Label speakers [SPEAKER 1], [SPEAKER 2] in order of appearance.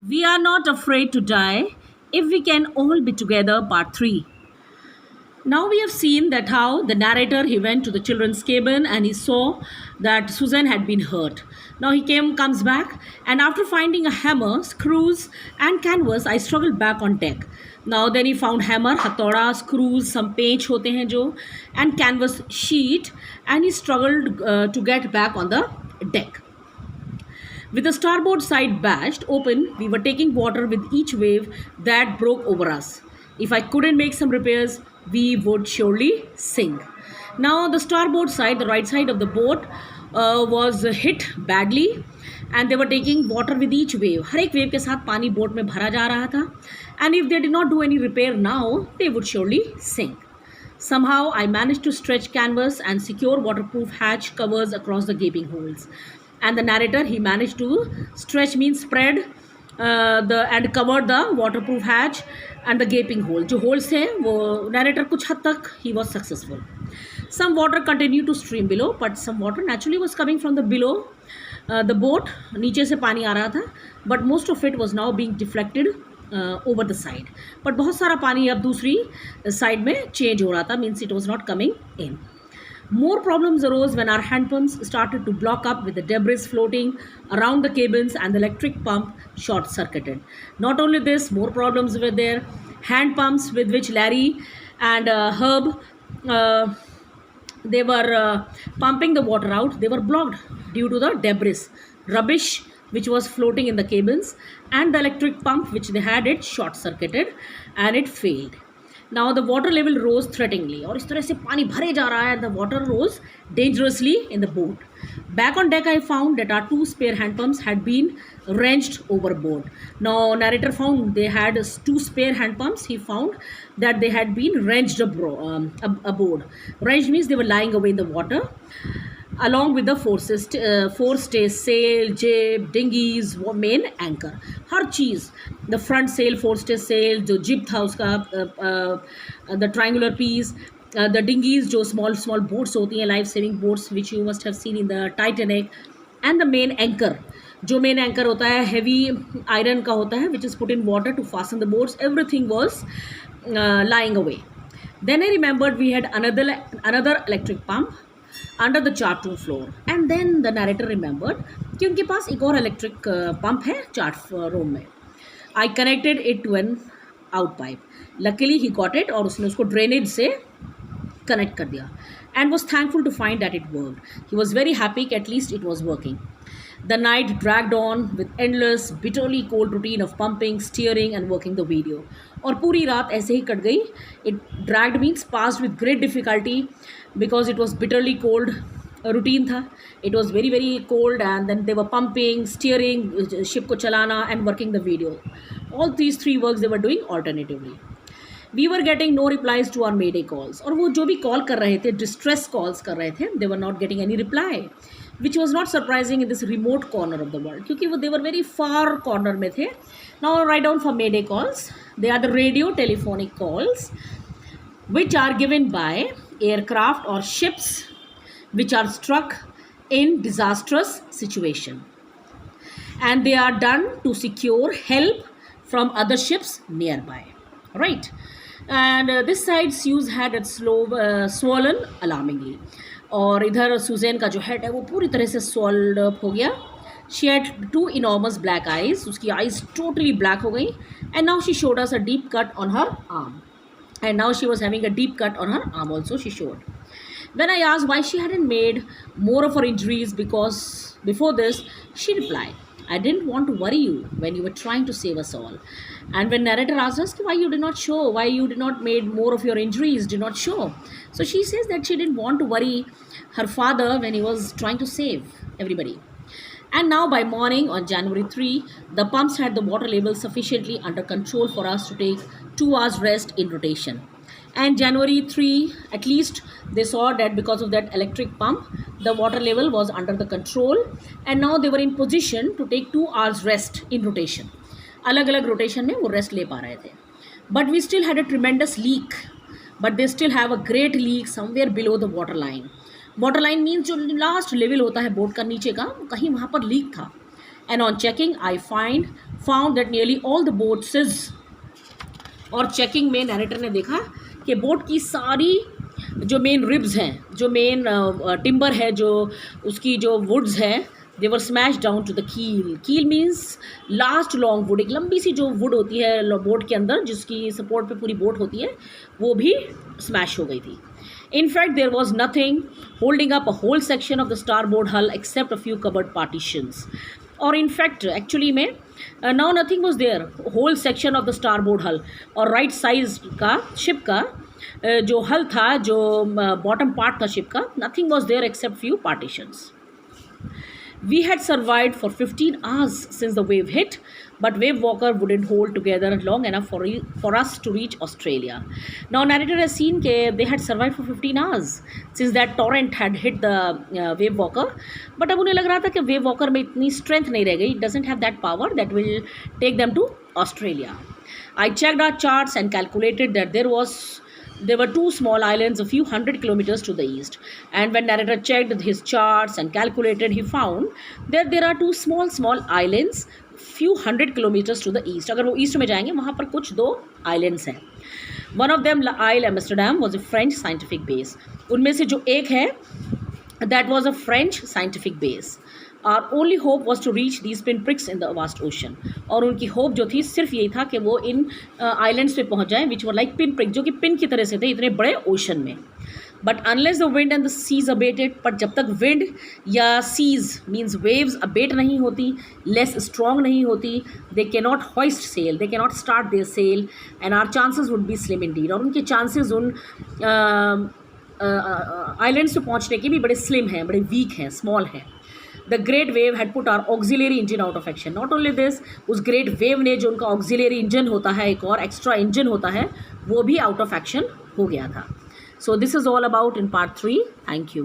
[SPEAKER 1] We are not afraid to die if we can all be together, part 3. Now we have seen that how the narrator he went to the children's cabin and he saw that Susan had been hurt. Now he comes back, and after finding a hammer, screws and canvas, I struggled back on deck. Now then he found hammer, hatauda, screws, some पेंच होते हैं जो, and canvas sheet, and he struggled to get back on the deck. With the starboard side bashed open, we were taking water with each wave that broke over us. If I couldn't make some repairs, we would surely sink. Now, the starboard side, the right side of the boat, was hit badly, and they were taking water with each wave. हर एक wave के साथ पानी boat में भरा जा रहा था, and if they did not do any repair now, they would surely sink. Somehow, I managed to stretch canvas and secure waterproof hatch covers across the gaping holes. And the narrator he managed to stretch means spread the and cover the waterproof hatch and the gaping hole. जो holes थे वो narrator कुछ हद तक he was successful. Some water continued to stream below, but some water naturally was coming from the below the boat. नीचे से पानी आ रहा था, but most of it was now being deflected over the side. But बहुत सारा पानी अब दूसरी side में change हो रहा था, means it was not coming in. More problems arose when our hand pumps started to block up with the debris floating around the cabins and the electric pump short circuited. Not only this, more problems were there. Hand pumps with which Larry and Herb they were pumping the water out, they were blocked due to the debris, rubbish which was floating in the cabins, and the electric pump which they had it short circuited and it failed. Now the water level rose threateningly, और इस तरह से पानी भरे जा रहा है. The water rose dangerously in the boat. Back on deck, I found that our 2 spare hand pumps had been wrenched overboard. Now narrator found they had 2 spare hand pumps. He found that they had been wrenched aboard. Wrenched means they were lying away in the water, along with the forestays, sail, jib, dinghies, main anchor. Her cheese, the front sail, forestay sail, जो jib था उसका, the triangular piece, the dinghies जो small boats होती हैं, life saving boats which you must have seen in the Titanic, and the main anchor. जो main anchor होता है heavy iron का होता है, which is put in water to fasten the boats. Everything was lying away. Then I remembered we had another electric pump under the chart room floor. And then the narrator remembered कि उनके पास एक और electric pump है chart room में. I connected it to an out pipe. Luckily he got it, और उसने उसको ड्रेनेज से कनेक्ट कर दिया, and was thankful to find that it worked. He was very happy कि at least it was working. The night dragged on with endless, bitterly cold routine of pumping, steering and working the video. और पूरी रात ऐसे ही cut गई. It dragged means passed with great difficulty because it was bitterly cold. Routine था. It was very very cold, and then they were pumping, steering, ship को चलाना and working the video. All these 3 works they were doing alternatively. We were getting no replies to our mayday calls. और वो जो भी call कर रहे थे, distress calls कर रहे थे, they were not getting any reply, which was not surprising in this remote corner of the world, क्योंकि वो they were very far corner में थे. Now write down for mayday calls. They are the radio telephonic calls which are given by aircraft or ships which are struck in disastrous situation, and they are done to secure help from other ships nearby, right? And this side's use had its swollen alarmingly. और इधर Suzanne का जो head है वो पूरी तरह से swelled up हो गया. She had 2 enormous black eyes. उसकी eyes totally black हो गई, and now she showed us a deep cut on her arm. And now she was having a deep cut on her arm also, she showed. When I asked why she hadn't made more of her injuries because before this, she replied, I didn't want to worry you when you were trying to save us all. And when narrator asked us why you did not show, why you did not made more of your injuries, did not show. So she says that she didn't want to worry her father when he was trying to save everybody. And now by morning on January 3, the pumps had the water level sufficiently under control for us to take 2 hours rest in rotation. And January 3, at least they saw that because of that electric pump, the water level was under the control, and now they were in position to take 2 hours rest in rotation. अलग अलग rotation में वो rest ले पा रहे थे. But we still had a tremendous leak. But they still have a great leak somewhere below the water line. Water line means जो last level होता है boat का नीचे का, कहीं वहाँ पर leak था. and on checking I found that nearly all the boats और चेकिंग में नैरेटर ने देखा कि बोट की सारी जो मेन रिब्स हैं, जो मेन टिम्बर है, जो उसकी जो वुड्स हैं, दे वर स्मैश डाउन टू द कील. कील मीन्स लास्ट लॉन्ग वुड, एक लंबी सी जो वुड होती है बोट के अंदर जिसकी सपोर्ट पे पूरी बोट होती है, वो भी स्मैश हो गई थी. In fact, there was nothing holding up a whole section of the starboard hull except a few cupboard partitions. और in fact, actually में now nothing was there, whole section of the starboard hull और right size का ship का जो hull था, जो bottom part था ship का, nothing was there except few partitions. We had survived for 15 hours since the wave hit, but wave walker wouldn't hold together long enough for us to reach Australia. Now narrator has seen that they had survived for 15 hours since that torrent had hit the wave walker, but अब उन्हें लग रहा था कि wave walker में इतनी strength नहीं रह गई, it doesn't have that power that will take them to Australia. I checked our charts and calculated that there were two small islands a few hundred kilometers to the east, and when narrator checked his charts and calculated, he found that there are two small islands few hundred kilometers to the east. अगर वो east में जाएंगे वहाँ पर कुछ दो islands हैं. One of them, Isle Amsterdam, was a French scientific base. उनमें से जो एक है, that was a French scientific base. Our only hope was to reach these pinpricks in the vast ocean. और उनकी होप जो थी सिर्फ यही था कि वो इन आइलैंड्स पे पहुंच जाएं, which were like pinprick, जो कि पिन की तरह से थे इतने बड़े ओशन में. But unless the wind and the seas abated, पर जब तक wind या seas means waves abate नहीं होती, less strong नहीं होती, they cannot hoist sail, they cannot start their sail, and our chances would be slim indeed. और उनके chances उन आइलैंड्स पे पहुंचने के भी बड़े slim हैं, बड़े weak हैं, small हैं. The great wave had put our auxiliary engine out of action. Not only this, उस great wave ने जो उनका auxiliary engine होता है, एक और extra engine होता है, वो भी out of action हो गया था. So this is all about in part 3. Thank you.